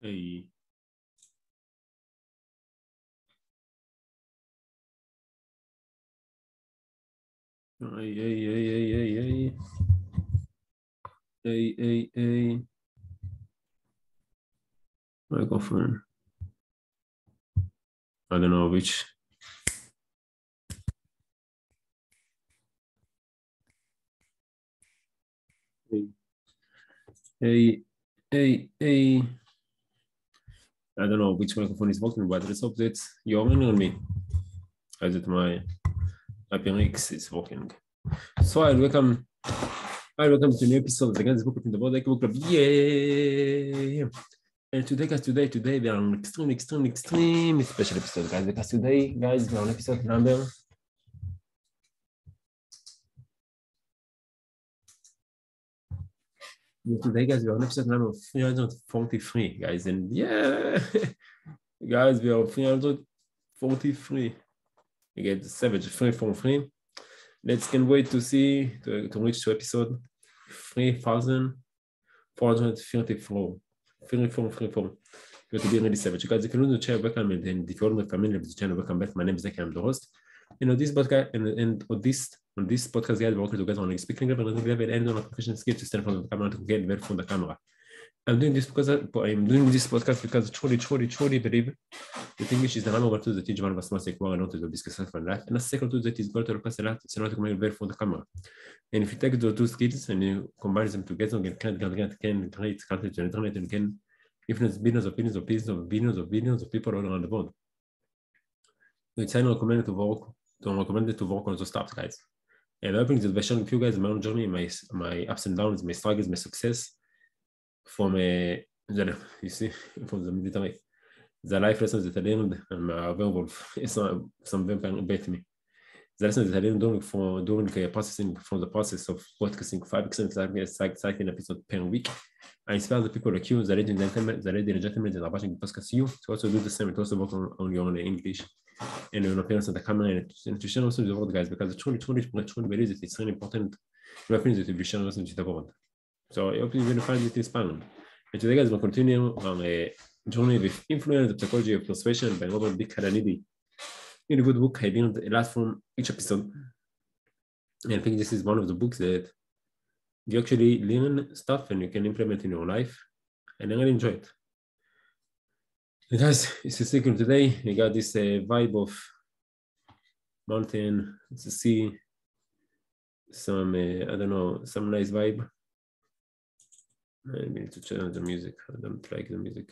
Hey. Hey. Microphone. I don't know which. Hey. I don't know which microphone is working, but let's hope that you're on me. As it my appearance is working. So I welcome to a new episode of the Guys Book in the Book Club. Yay! And today we are on an extremely special episode, guys. Because today, guys, we are on episode number. Today, guys, we are on episode number 343, guys. And yeah, guys, we are on 343. You get the savage 343. Let's can't wait to see to reach to episode 3,434. 344. Going to be really savage. You guys, if you want to check, welcome, and if you're not familiar with the channel, welcome back. My name is Zach, I'm the host. And on this podcast, and on this podcast, guys, we're working together on speaking level, and on a professional skill to stand in front of the camera to get well from the camera. I'm doing this podcast because truly believe that English is the number one tool that each one of us must acquire in order to be successful in life. And the second tool that is going to replace a lot, it's not to make well from the camera. And if you take those two skills and you combine them together, you can create content on the internet and can influence billions of people all around the world. It's highly recommended to work on those stuff, guys. And I hoping this will share with you guys my own journey, my ups and downs, my struggles, my success from the military. The life lessons that I learned, and some vampire bait me. The lessons that I learned during processing from the process of podcasting 5% cycling episode per week. I inspire the people like you, the ladies and gentlemen that are watching the podcast you to also do the same and also work on your own English and your appearance on the camera and to share also the world, guys, because I truly believe that it's really important in my opinion that you share also with the world. So I hope you're going to find it inspiring. And today, guys, we'll continue on a journey with Influence, the Psychology of Persuasion by Robert B. Cialdini. In a good book, I learned a lot from each episode. And I think this is one of the books that you actually learn stuff and you can implement in your life. And I really enjoy it. And guys, it's a secret today. We got this vibe of mountain, it's a sea, some, I don't know, some nice vibe. I need to change the music. I don't like the music.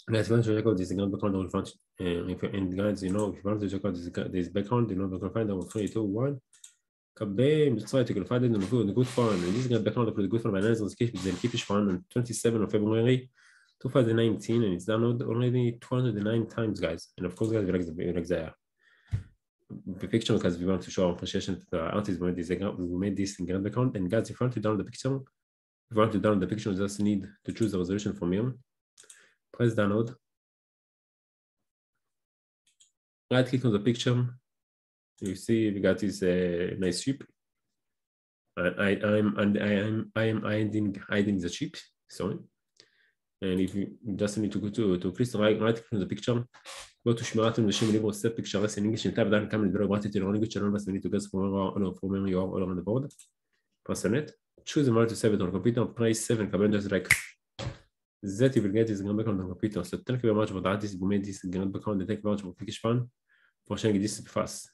Guys, if you want to check out this background on front, and guys, you know, if you want to check out this background, you know, you can find it on 3, 2, 1. Kabam, that's right, you can find it on the good fun. And this background of the good fun analysis keep fun on 27th of February 2019, and it's downloaded already 209 times, guys. And of course, guys, we like the picture because we want to show our appreciation to the artists who made this in grand background. And guys, if you want to download the picture, you just need to choose the resolution from here. Press download. Right click on the picture. You see we got this nice ship. I am hiding the ship. Sorry. And if you just need to go to click right click on the picture, go to Shmirat Neshim Libro Set Pictures in English and type down camera below wanted to learn language channel we need to guess from where you are all around the board. Press on it. Choose the model to save it on the computer. Press 7 just like that you will get this grand background on the computer. So thank you very much for that. This made this grand background and thank you very much for clicking fun for sharing this fast.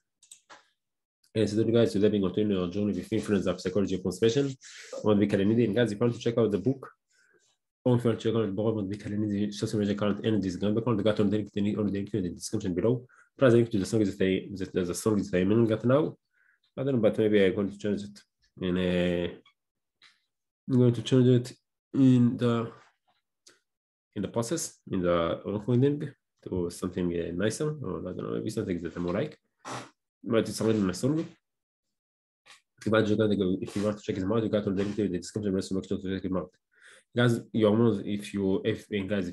And so guys, today we're continuing our journey with Influence of Psychology of Persuasion on Cialdini. And guys, if you want to check out the book, or if you want to check out Robert B. Cialdini's social media account and this grand background, the got on the link in the description below. Plus, link to the song that I'm got now. I don't know, but maybe I'm going to change it. And I'm going to change it in the process, in the recording to something nicer, or I don't know, maybe something that I more like. But it's already my song. If you want to check them out, you got all the link in the description below, so make sure to check them out. Guys, you're almost, if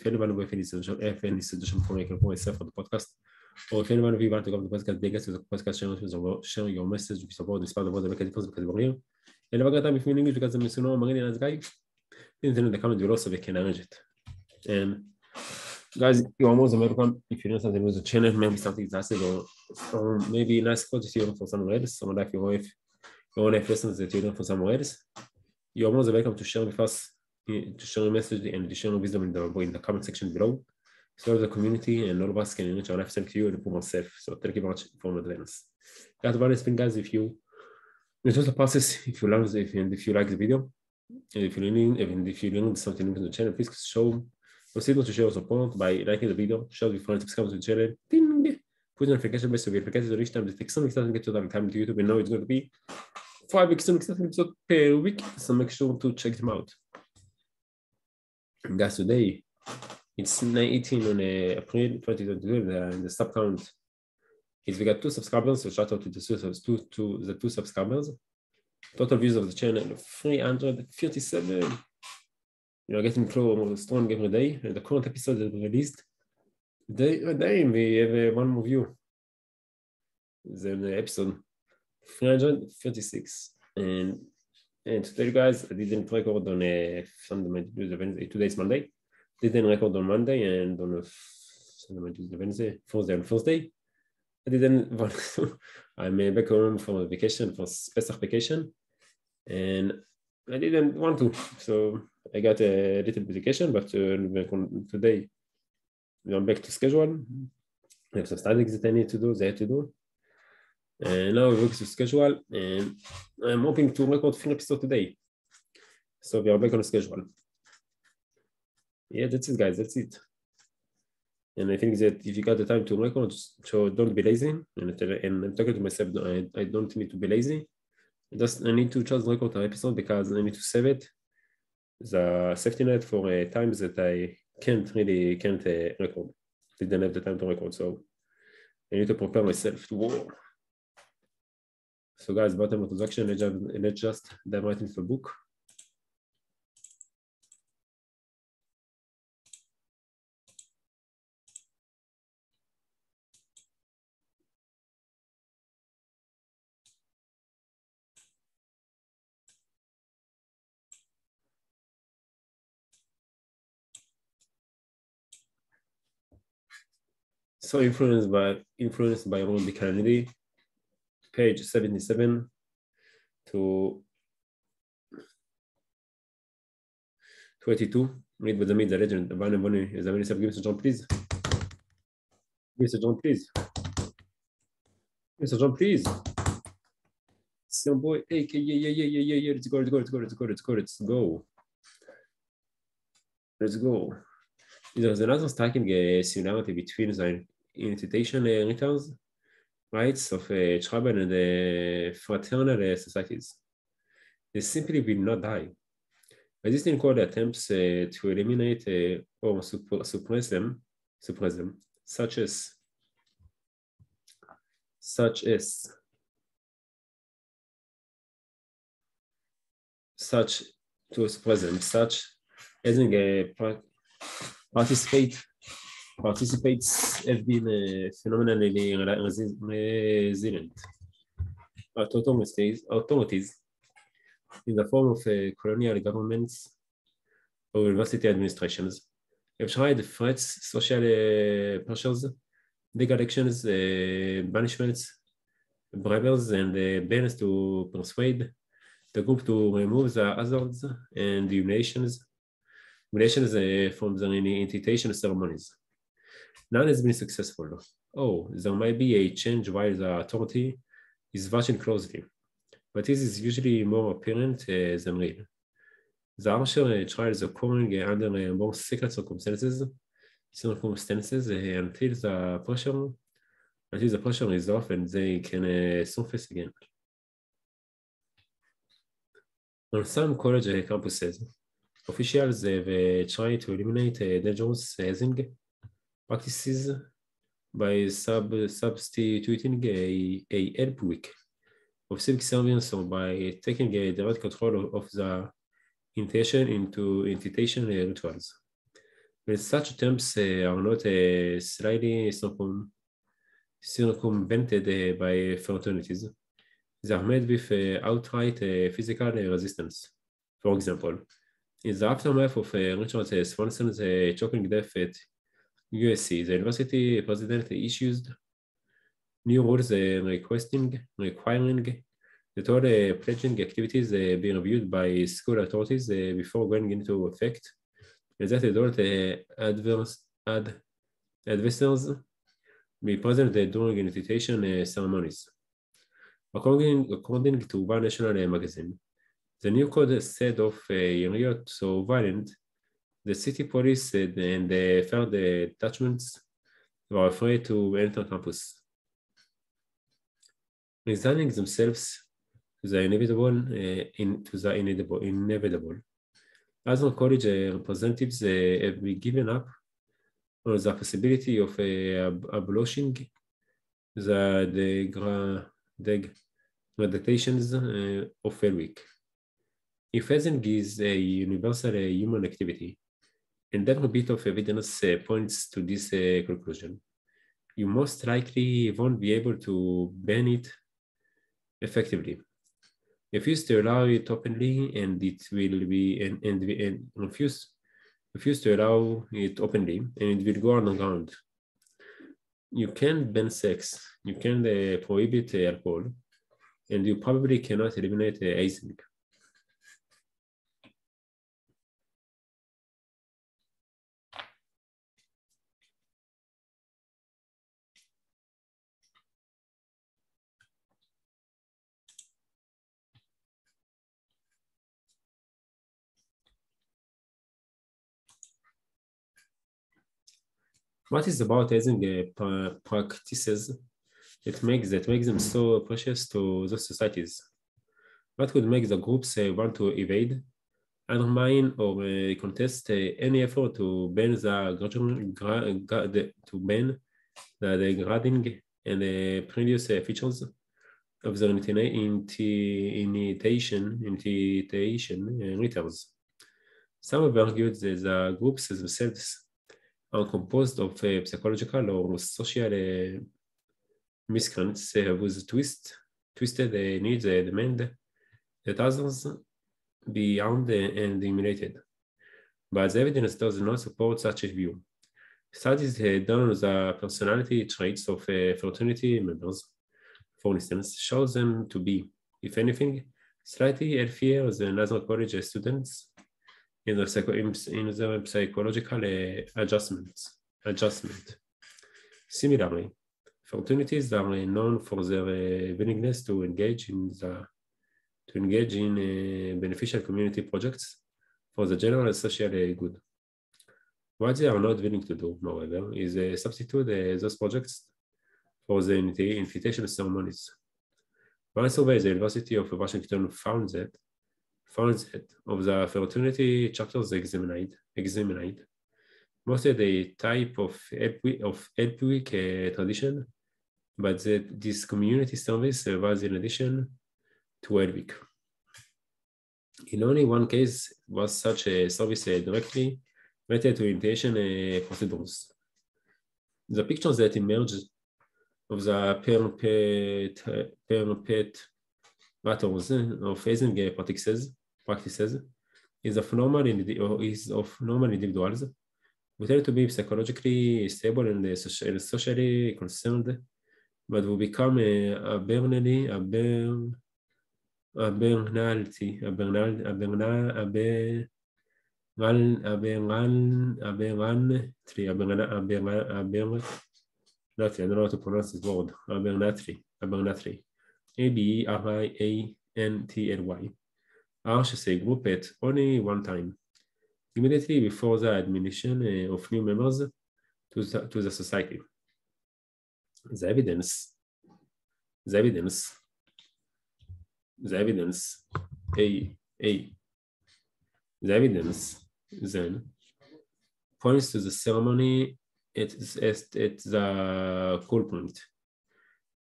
anyone with any suggestion for making a point for the podcast, or if anyone of you want to go to the podcast, they get to the podcast channel, share your message, if you support this part of the make a difference because we're here. And if I got time if you English because I'm so Marina as guy, then in the comment below so we can manage it. And guys, you're almost welcome. If you know something with the channel, maybe something exhaustive or maybe nice quality for someone else, someone like your wife, your own lessons that you learn for someone else. You're almost welcome to share with us, to share a message and to share wisdom in the comment section below. So the community and all of us can enrich our life. Thank you and improve ourselves. So thank you very much for advance. That's one thing, guys. If you enjoy the process, if you learn, if you like the video, and if you learn something new on the channel, please consider to share your support by liking the video, share with friends, subscribe to the channel, ding, put the notification bell so you'll get the each time the next time get to the time to YouTube. And now it's going to be 5 episodes per week, so make sure to check them out. And guys, today it's 19 on April 2022, and the sub count is we got 2 subscribers, so shout out to the 2 subscribers. Total views of the channel 337. We are getting close, strong every day. And the current episode is released. Today we have 1 more view. Then episode 336. And today, guys, I didn't record on Sunday, Wednesday. Today is Monday. Didn't record on Monday and on Sunday, Tuesday, Wednesday, Thursday. I didn't want to. I'm back home for vacation, for special vacation, and I didn't want to. So I got a little vacation, but today I'm back to schedule. I have some studies that I need to do, and now we work to schedule, and I'm hoping to record 3 episodes today. So we are back on the schedule. Yeah, that's it, guys. That's it. And I think that if you got the time to record, so don't be lazy. And I'm talking to myself, I don't need to be lazy. I need to just record an episode because I need to save it. The safety net for times that I can't record. Didn't have the time to record, so I need to prepare myself to war. So guys, bottom of introduction, let's just dive right into the book. So influenced by Ron Kennedy, page 77 to 22. Read with the legend. Is give Mr. John, please. Mr. John, please. Mr. John, please. Some boy, hey, yeah. Let's go. There's another striking similarity between the institution returns rights of tribal and fraternal societies. They simply will not die. Resisting called attempts to eliminate or suppress them, such as participates have been phenomenally resilient. Authorities in the form of colonial governments or university administrations have tried threats, social pressures, legal actions, banishments, bribes, and bans to persuade the group to remove the hazards and humiliations from the initiation ceremonies. None has been successful. Oh, there might be a change while the authority is watching closely, but this is usually more apparent than real. The harsher trials occurring under more secret circumstances until the pressure is off and they can surface again. On some college campuses, officials have tried to eliminate dangerous hazing practices by substituting a help week of civic service or by taking direct control of the invitation rituals. When such attempts are not slightly circumvented by fraternities, they are met with outright physical resistance. For example, in the aftermath of Richard Swanson's shocking death at USC, the university president issued new rules requiring that all pledging activities be reviewed by school authorities before going into effect, and that adult advisors be present during invitation ceremonies. According to one national magazine, the new code said of a riot so violent, the city police and the fire detachments were afraid to enter campus. Resigning themselves to the inevitable, other college representatives have been given up on the possibility of abolishing the degradations of fair week. If hazing is a universal human activity, and every bit of evidence points to this conclusion, you most likely won't be able to ban it effectively. Refuse to allow it openly, and it will be and refuse to allow it openly, and it will go underground. You can ban sex, you can prohibit alcohol, and you probably cannot eliminate hazing. What is about hazing practices that makes them so precious to those societies? What would make the groups want to evade, undermine, or contest any effort to ban the degrading and previous features of the initiation rituals? Some have argued that the groups themselves are composed of psychological or social miscreants with twisted needs demand that others be armed and humiliated. But the evidence does not support such a view. Studies done on the personality traits of fraternity members, for instance, show them to be, if anything, slightly healthier than other college students in the psychological adjustment. Similarly, fraternities are known for their willingness to engage in beneficial community projects for the general social good. What they are not willing to do, however, is substitute those projects for the invitation ceremonies. One survey at the University of Washington found that of the fraternity chapters examined, mostly the type of help week tradition, but this community service was in addition to help week. In only one case was such a service directly related to invitation procedures. The pictures that emerged of the perpetrators of hazing practices is of normal individuals who tend to be psychologically stable and socially concerned, but will become aberrantly I don't know how to pronounce this word, abernathy, ABERIANTLY, are as a group at only one time, immediately before the admission of new members to the society. The evidence then points to the ceremony at the cool point.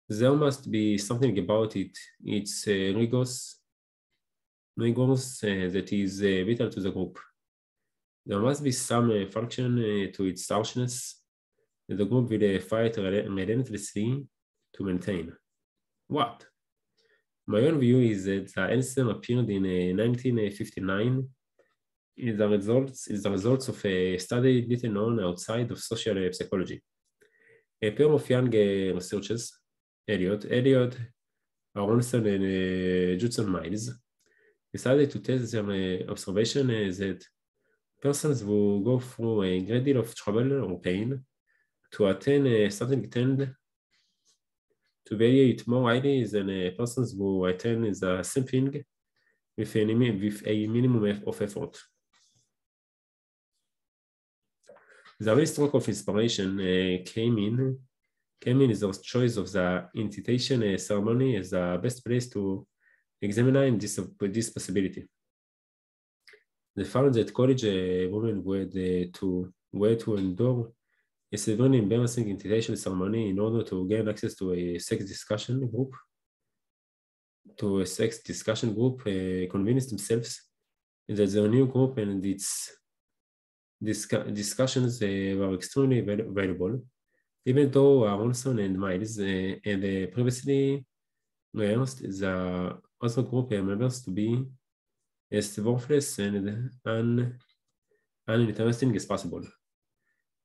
There must be something about it. It's rigorous, goals that is vital to the group. There must be some function to its harshness that the group will fight relentlessly to maintain. What? My own view is that the answer appeared in 1959 is the results of a study little known outside of social psychology. A pair of young researchers, Elliot, Aronson, and Judson Miles, decided to test their observation that persons who go through a great deal of trouble or pain to attain a certain trend to evaluate more highly than persons who attain the same thing with a minimum of effort. The real stroke of inspiration came in the choice of the initiation ceremony as the best place to examine this possibility. They found that college women had to endure a severely embarrassing initiation ceremony in order to gain access to a sex discussion group. Convinced themselves that their new group and its discussions were extremely valuable, even though Aronson and Miles had previously rehearsed the other group members to be as worthless and uninteresting as possible.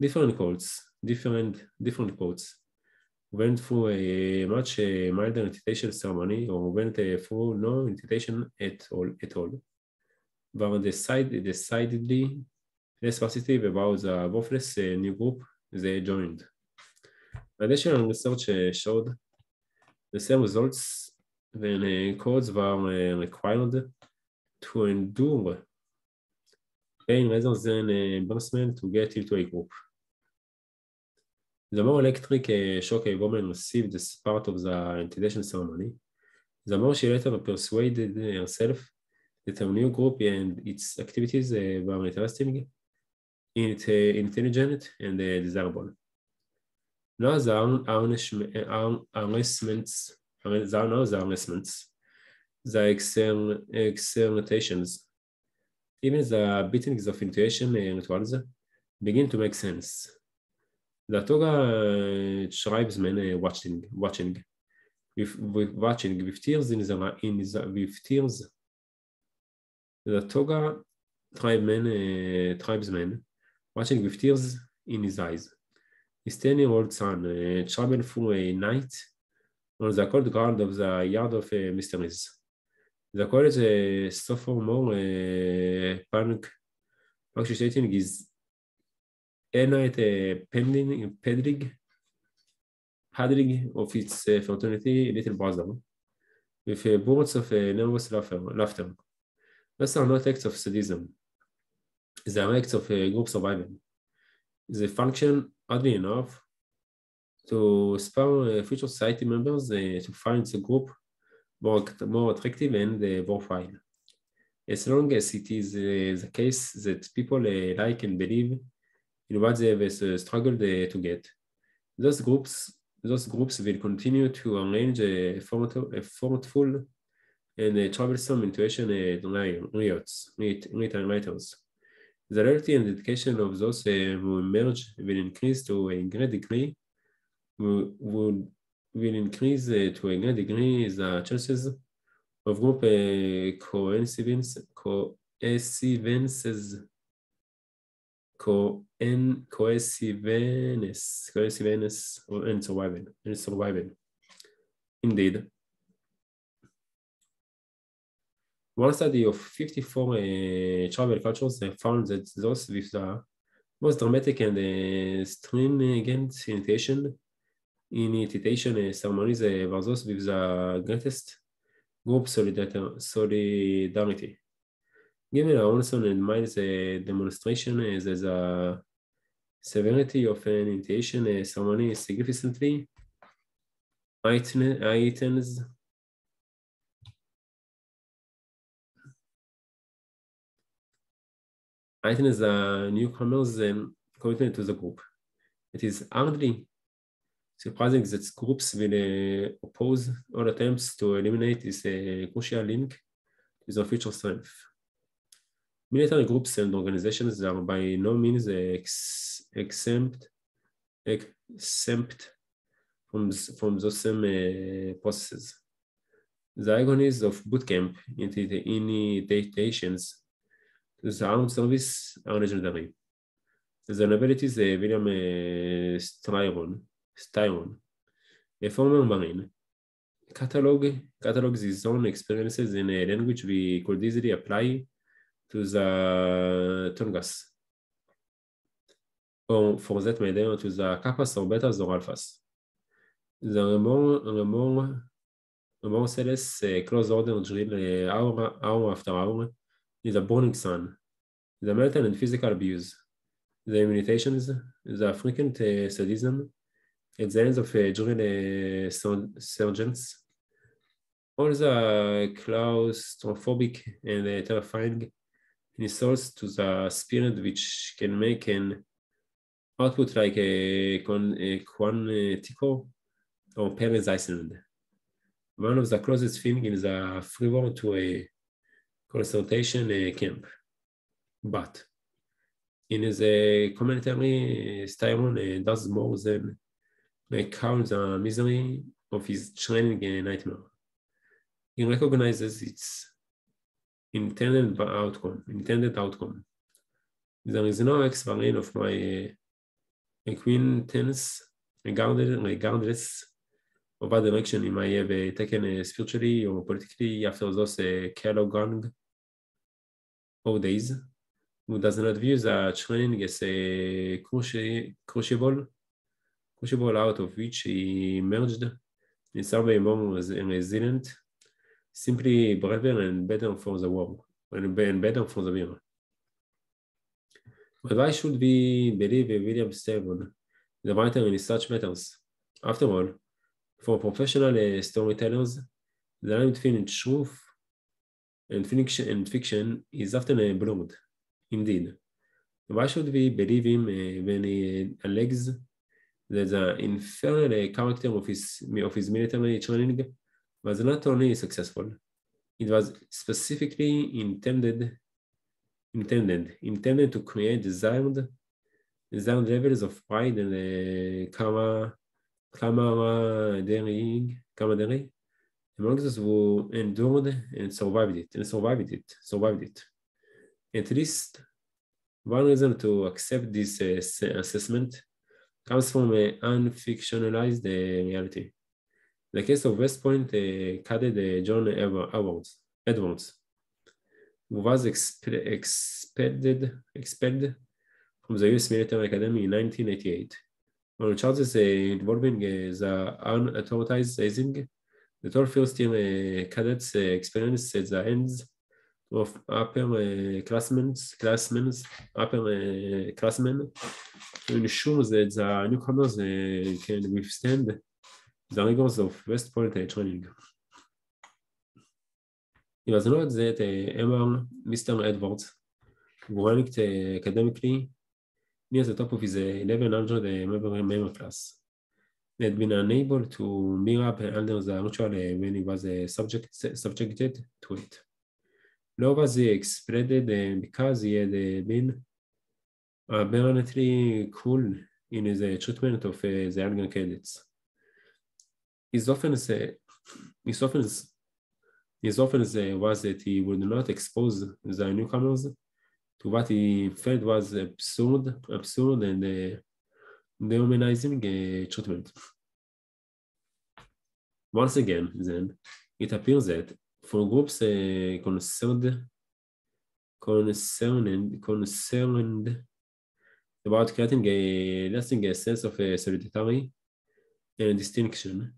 Different quotes went through a much milder initiation ceremony or went through no initiation at all. Were decidedly less positive about the worthless new group they joined. Additional research showed the same results when codes were required to endure pain rather than embarrassment to get into a group. The more electric shock a woman received as part of the initiation ceremony, the more she later persuaded herself that her new group and its activities were interesting, intelligent, and desirable. Now the exertations, even the beatings of intuition rituals begin to make sense. The Toga tribesmen watching with tears with tears. The Toga tribesmen watching with tears in his eyes. His 10-year-old son traveled through a night on the cold ground of the Yard of Mysteries. The college sophomore punctuating his night paddling of its fraternity little brother with bursts of nervous laughter. Those are not acts of sadism. They are acts of group survival. They function, oddly enough, to spur future society members to find the group more attractive and worthwhile. As long as it is the case that people like and believe in what they have struggled to get, those groups will continue to arrange effortful and troublesome intuition writers. The loyalty and dedication of those who emerge will increase to a great degree. Will increase to a great degree the chances of group cohesiveness and survival. Indeed, one study of 54 tribal cultures found that those with the most dramatic and stringent initiation ceremonies were those with the greatest group solidarity. Given Aronson and Miles' demonstration that the severity of an initiation ceremony significantly heightens the newcomers' commitment to the group. It is hardly surprising that groups will oppose all attempts to eliminate this crucial link is of future strength. Military groups and organizations are by no means exempt from those same processes. The agonies of bootcamp initiations to the armed service are legendary. The novelty is William Styron, a former Marine, catalogs his own experiences in a language we could easily apply to the Tongass, or for that matter, to the Kappas or Betas or Alphas. The remorseless close order drill hour after hour is a burning sun, the mental and physical abuse, the imitations, the frequent sadism at the hands of drill sergeants, all the claustrophobic and terrifying insults to the spirit which can make an output like a Quantico or Paris Iceland. One of the closest things is a freeword to a concentration camp. But in his commentary, Styron does more than recount the misery of his training nightmare. He recognizes its intended outcome. There is no ex-marine of my acquaintance, regardless of what direction he might have taken spiritually or politically after those Kellogg old days, who does not view the training as a crucible out of which he emerged in some way more resilient, simply braver and better for the war, and better for the war. But why should we believe William Styron, the writer in such matters? After all, for professional storytellers, the line between truth and fiction is often blurred. Indeed, why should we believe him when he alleges that the infernal character of his military training was not only successful, it was specifically intended to create desired levels of pride and camaraderie among those who endured and survived it. At least one reason to accept this assessment comes from an unfictionalized reality. The case of West Point cadet John Edwards, who was expelled from the US Military Academy in 1988 on charges involving the unauthorizing the 12 first-year cadets' experience at the hands of upperclassmen to ensure that the newcomers can withstand the rigors of West Point training. It was not that Mr. Edwards, who ranked academically near the top of his 1100 member class, had been unable to mirror up under the ritual when he was subjected to it. Nor was he expelled because he had been aberrantly cool in his treatment of the younger cadets. His offense was that he would not expose the newcomers to what he felt was absurd and dehumanizing treatment. Once again, then, it appears that for groups concerned about creating a lasting sense of solidarity and distinction,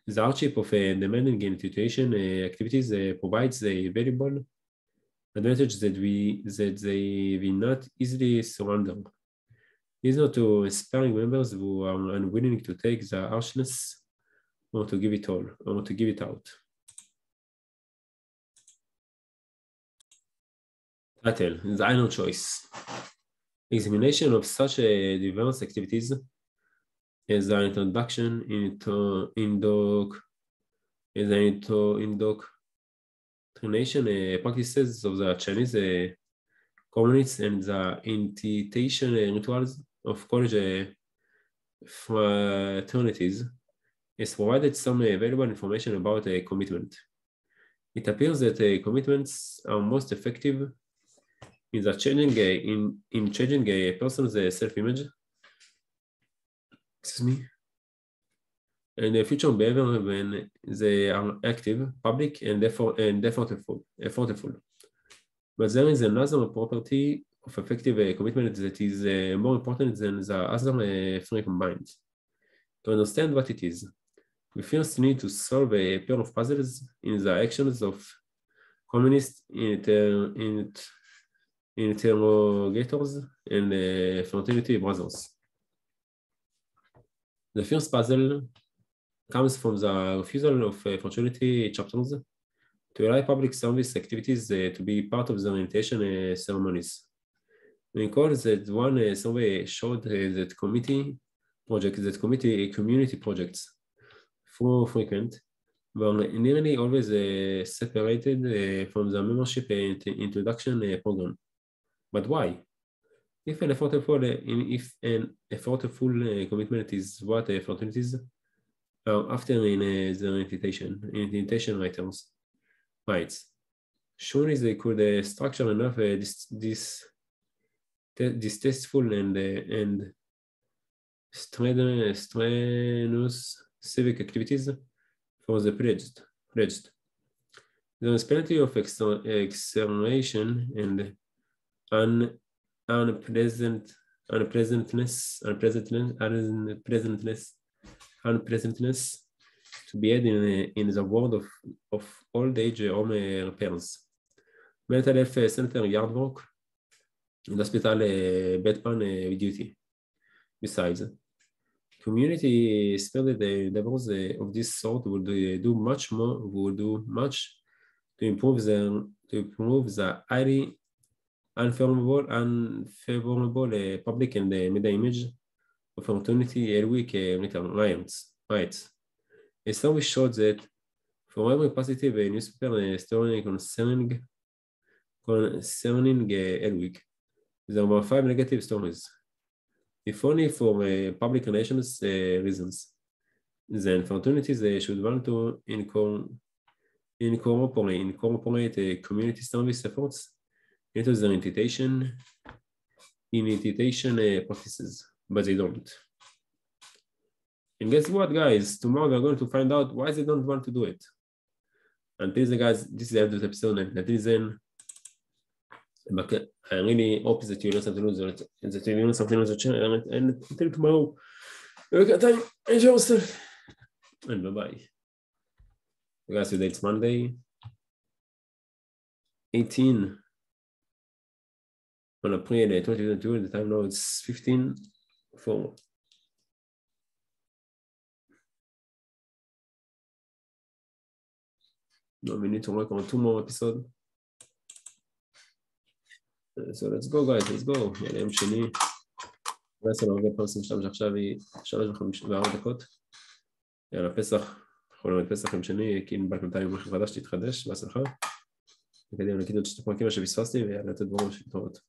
the hardship of demanding institution activities provides a valuable advantage that they will not easily surrender. These are to inspiring members who are unwilling to take the harshness or to give it out. Title: The Inner Choice. Examination of such diverse activities as an introduction indoctrination practices of the Chinese communists and the initiation rituals of college fraternities is provided some valuable information about commitment. It appears that commitments are most effective in the changing a person's self-image, and future behavior when they are active, public, and effortful. But there is another property of effective commitment that is more important than the other three combined. To understand what it is, we first need to solve a pair of puzzles in the actions of communist interrogators and fraternity brothers. The first puzzle comes from the refusal of fraternity chapters to allow public service activities to be part of the orientation ceremonies. We recall that one survey showed that community projects, though frequent, were nearly always separated from the membership introduction program. But why? If an effortful commitment is what fraternities are after in their invitation rights, surely they could structure enough distasteful and strenuous civic activities for the pledged. There is plenty of exoneration and unpleasantness to be had in the world of old age home repairs, mental health center yard work, and hospital bedpan duty. Besides, community-spirited endeavors of this sort would do much to improve the highly unfavorable public and media image of fraternity Elwick rights. A survey showed that for every positive newspaper story concerning Elwick, there were 5 negative stories. If only for public relations reasons, then fraternities should want to incorporate community service efforts into their invitation practices, but they don't. And guess what, guys? Tomorrow we're going to find out why they don't want to do it. Until then, guys, this is the end of the episode. And until then, I really hope that you learn something new, and until tomorrow, have a good time, enjoy yourself, and bye-bye. Guys, today it's Monday, 18 on April 2022, the time now it's 15:04. No, we need to work on 2 more episodes. So let's go, guys, let's go. יום שני, בעצם הרבה פרסים שלנו שעכשיו היא 3:04. יאללה, פסח, אנחנו לומד פסח יום שני, כי נבק בינתיים רכב חדש תתחדש, בהצלחה. וקדימה נגיד עוד 2 פרקים שפספסתי, ויאללה, לתת דברים של תורות.